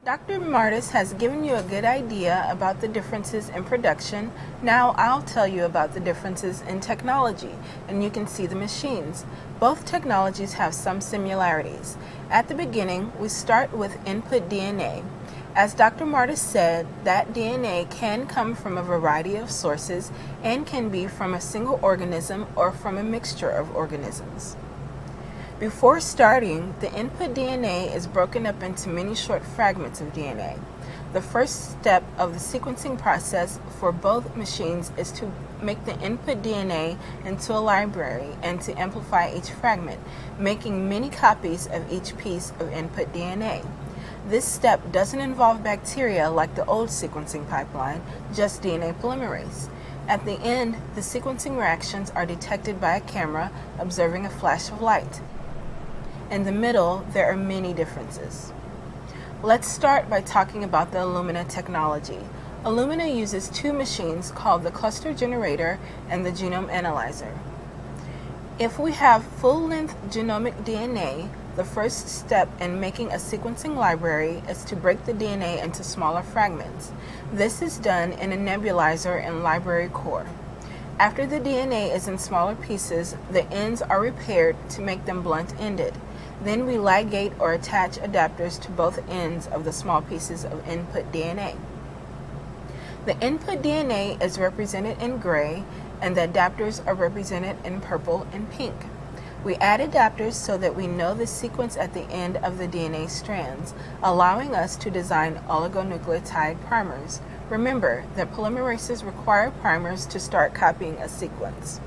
Dr. Martis has given you a good idea about the differences in production. Now I'll tell you about the differences in technology, and you can see the machines. Both technologies have some similarities. At the beginning, we start with input DNA. As Dr. Martis said, that DNA can come from a variety of sources and can be from a single organism or from a mixture of organisms. Before starting, the input DNA is broken up into many short fragments of DNA. The first step of the sequencing process for both machines is to make the input DNA into a library and to amplify each fragment, making many copies of each piece of input DNA. This step doesn't involve bacteria like the old sequencing pipeline, just DNA polymerase. At the end, the sequencing reactions are detected by a camera observing a flash of light. In the middle, there are many differences. Let's start by talking about the Illumina technology. Illumina uses two machines called the cluster generator and the genome analyzer. If we have full-length genomic DNA, the first step in making a sequencing library is to break the DNA into smaller fragments. This is done in a nebulizer and library core. After the DNA is in smaller pieces, the ends are repaired to make them blunt-ended. Then we ligate or attach adapters to both ends of the small pieces of input DNA. The input DNA is represented in gray, and the adapters are represented in purple and pink. We add adapters so that we know the sequence at the end of the DNA strands, allowing us to design oligonucleotide primers. Remember that polymerases require primers to start copying a sequence.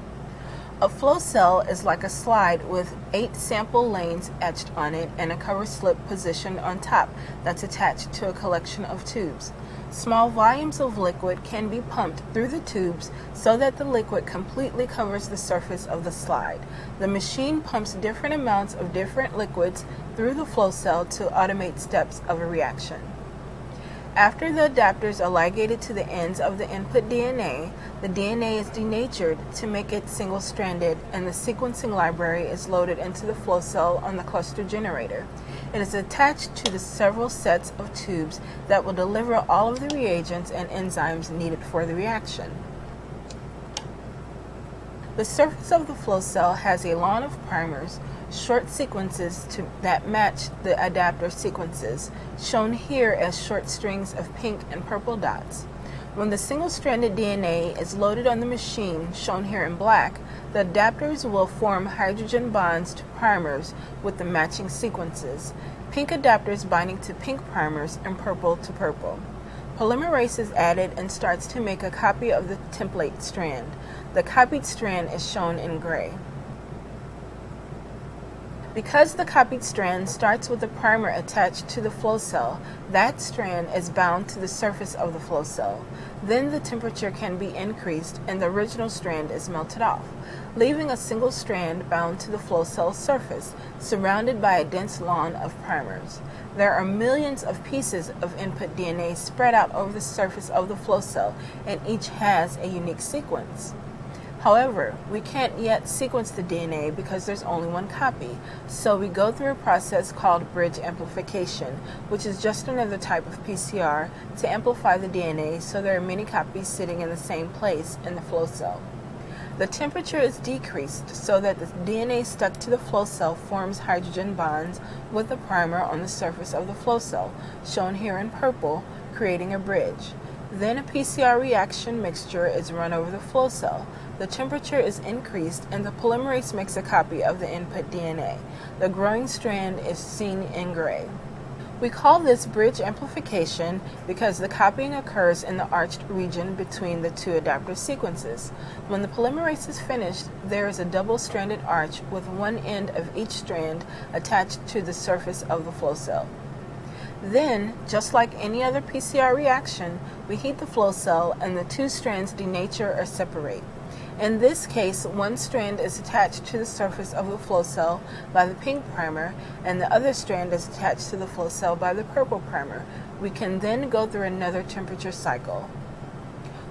A flow cell is like a slide with 8 sample lanes etched on it and a cover slip positioned on top that's attached to a collection of tubes. Small volumes of liquid can be pumped through the tubes so that the liquid completely covers the surface of the slide. The machine pumps different amounts of different liquids through the flow cell to automate steps of a reaction. After the adapters are ligated to the ends of the input DNA, the DNA is denatured to make it single-stranded, and the sequencing library is loaded into the flow cell on the cluster generator. It is attached to the several sets of tubes that will deliver all of the reagents and enzymes needed for the reaction. The surface of the flow cell has a lawn of primers, short sequences that match the adapter sequences, shown here as short strings of pink and purple dots. When the single-stranded DNA is loaded on the machine, shown here in black, the adapters will form hydrogen bonds to primers with the matching sequences, pink adapters binding to pink primers and purple to purple. Polymerase is added and starts to make a copy of the template strand. The copied strand is shown in gray. Because the copied strand starts with a primer attached to the flow cell, that strand is bound to the surface of the flow cell. Then the temperature can be increased and the original strand is melted off, leaving a single strand bound to the flow cell surface, surrounded by a dense lawn of primers. There are millions of pieces of input DNA spread out over the surface of the flow cell, and each has a unique sequence. However, we can't yet sequence the DNA because there's only one copy, so we go through a process called bridge amplification, which is just another type of PCR to amplify the DNA so there are many copies sitting in the same place in the flow cell. The temperature is decreased so that the DNA stuck to the flow cell forms hydrogen bonds with the primer on the surface of the flow cell, shown here in purple, creating a bridge. Then a PCR reaction mixture is run over the flow cell. The temperature is increased and the polymerase makes a copy of the input DNA. The growing strand is seen in gray. We call this bridge amplification because the copying occurs in the arched region between the two adapter sequences. When the polymerase is finished, there is a double-stranded arch with one end of each strand attached to the surface of the flow cell. Then, just like any other PCR reaction, we heat the flow cell and the two strands denature or separate. In this case, one strand is attached to the surface of the flow cell by the pink primer, and the other strand is attached to the flow cell by the purple primer. We can then go through another temperature cycle.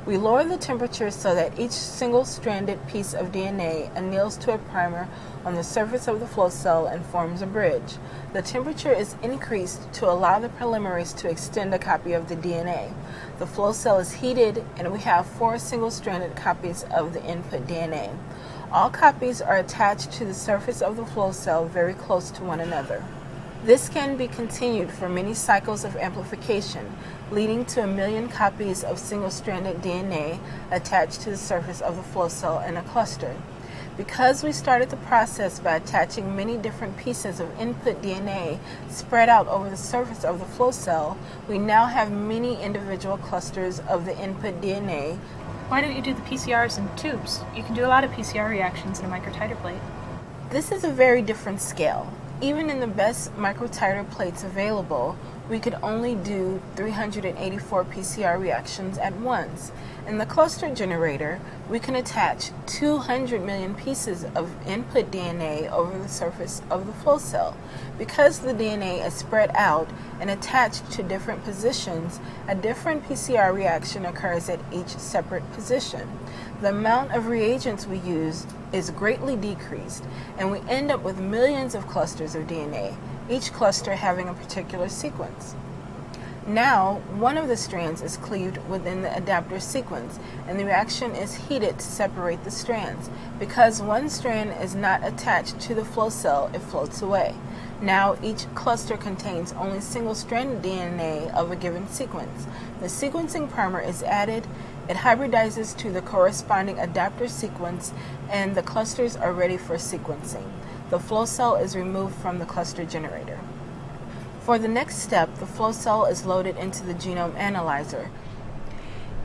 We lower the temperature so that each single-stranded piece of DNA anneals to a primer on the surface of the flow cell and forms a bridge. The temperature is increased to allow the polymerase to extend a copy of the DNA. The flow cell is heated, and we have 4 single-stranded copies of the input DNA. All copies are attached to the surface of the flow cell very close to one another. This can be continued for many cycles of amplification, leading to 1 million copies of single-stranded DNA attached to the surface of the flow cell in a cluster. Because we started the process by attaching many different pieces of input DNA spread out over the surface of the flow cell, we now have many individual clusters of the input DNA. Why don't you do the PCRs in tubes? You can do a lot of PCR reactions in a microtiter plate. This is a very different scale. Even in the best microtiter plates available, we could only do 384 PCR reactions at once. In the cluster generator, we can attach 200 million pieces of input DNA over the surface of the flow cell. Because the DNA is spread out and attached to different positions, a different PCR reaction occurs at each separate position. The amount of reagents we use is greatly decreased, and we end up with millions of clusters of DNA, each cluster having a particular sequence. Now, one of the strands is cleaved within the adapter sequence, and the reaction is heated to separate the strands. Because one strand is not attached to the flow cell, it floats away. Now, each cluster contains only single-stranded DNA of a given sequence. The sequencing primer is added, it hybridizes to the corresponding adapter sequence, and the clusters are ready for sequencing. The flow cell is removed from the cluster generator. For the next step, the flow cell is loaded into the genome analyzer.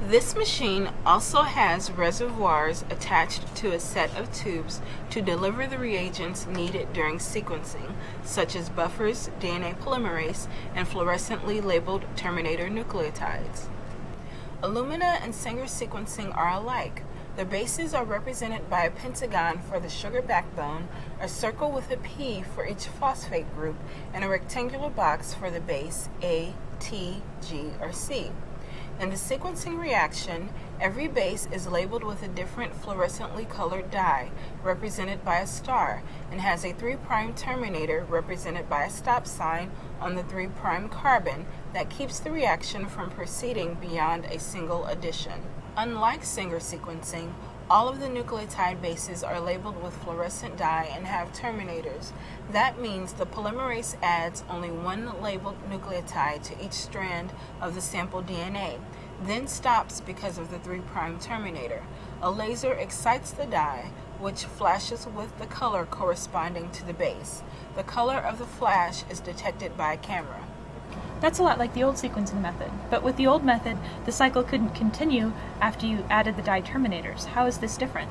This machine also has reservoirs attached to a set of tubes to deliver the reagents needed during sequencing, such as buffers, DNA polymerase, and fluorescently labeled terminator nucleotides. Illumina and Sanger sequencing are alike. The bases are represented by a pentagon for the sugar backbone, a circle with a P for each phosphate group, and a rectangular box for the base A, T, G, or C. In the sequencing reaction, every base is labeled with a different fluorescently colored dye, represented by a star, and has a 3' terminator represented by a stop sign on the 3' carbon that keeps the reaction from proceeding beyond a single addition. Unlike Sanger sequencing, all of the nucleotide bases are labeled with fluorescent dye and have terminators. That means the polymerase adds only one labeled nucleotide to each strand of the sample DNA, then stops because of the 3' terminator. A laser excites the dye, which flashes with the color corresponding to the base. The color of the flash is detected by a camera. That's a lot like the old sequencing method, but with the old method, the cycle couldn't continue after you added the dye terminators. How is this different?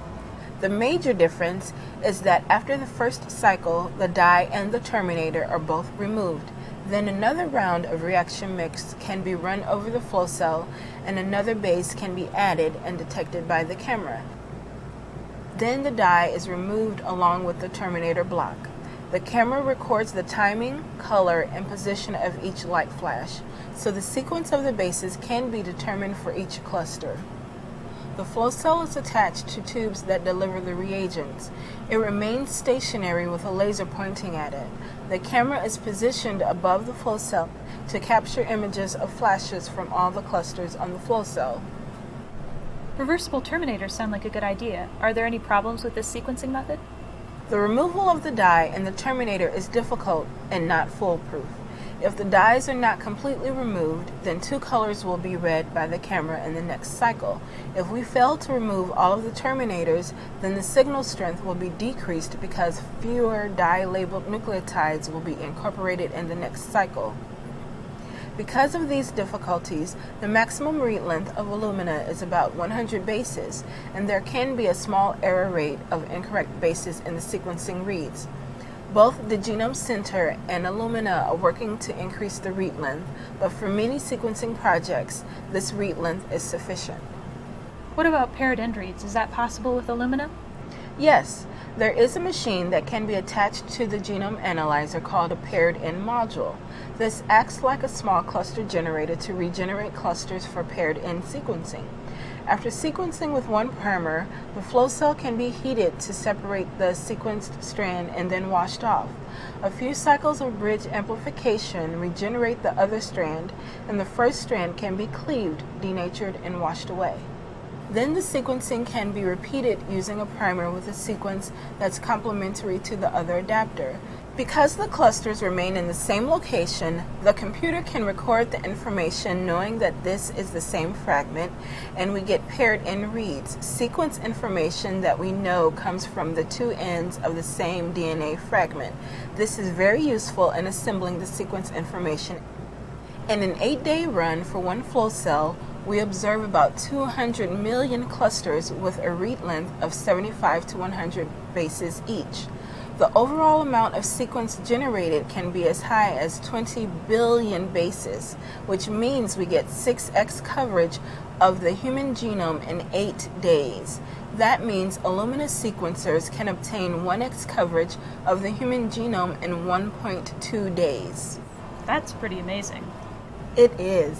The major difference is that after the first cycle, the dye and the terminator are both removed. Then another round of reaction mix can be run over the flow cell, and another base can be added and detected by the camera. Then the dye is removed along with the terminator block. The camera records the timing, color, and position of each light flash, so the sequence of the bases can be determined for each cluster. The flow cell is attached to tubes that deliver the reagents. It remains stationary with a laser pointing at it. The camera is positioned above the flow cell to capture images of flashes from all the clusters on the flow cell. Reversible terminators sound like a good idea. Are there any problems with this sequencing method? The removal of the dye and the terminator is difficult and not foolproof. If the dyes are not completely removed, then 2 colors will be read by the camera in the next cycle. If we fail to remove all of the terminators, then the signal strength will be decreased because fewer dye-labeled nucleotides will be incorporated in the next cycle. Because of these difficulties, the maximum read length of Illumina is about 100 bases, and there can be a small error rate of incorrect bases in the sequencing reads. Both the Genome Center and Illumina are working to increase the read length, but for many sequencing projects, this read length is sufficient. What about paired end reads? Is that possible with Illumina? Yes, there is a machine that can be attached to the genome analyzer called a paired end module. This acts like a small cluster generator to regenerate clusters for paired end sequencing. After sequencing with one primer, the flow cell can be heated to separate the sequenced strand and then washed off. A few cycles of bridge amplification regenerate the other strand, and the first strand can be cleaved, denatured, and washed away. Then the sequencing can be repeated using a primer with a sequence that's complementary to the other adapter. Because the clusters remain in the same location, the computer can record the information knowing that this is the same fragment, and we get paired-end reads, sequence information that we know comes from the two ends of the same DNA fragment. This is very useful in assembling the sequence information. In an 8-day run for one flow cell, we observe about 200 million clusters with a read length of 75 to 100 bases each. The overall amount of sequence generated can be as high as 20 billion bases, which means we get 6x coverage of the human genome in 8 days. That means Illumina sequencers can obtain 1x coverage of the human genome in 1.2 days. That's pretty amazing. It is.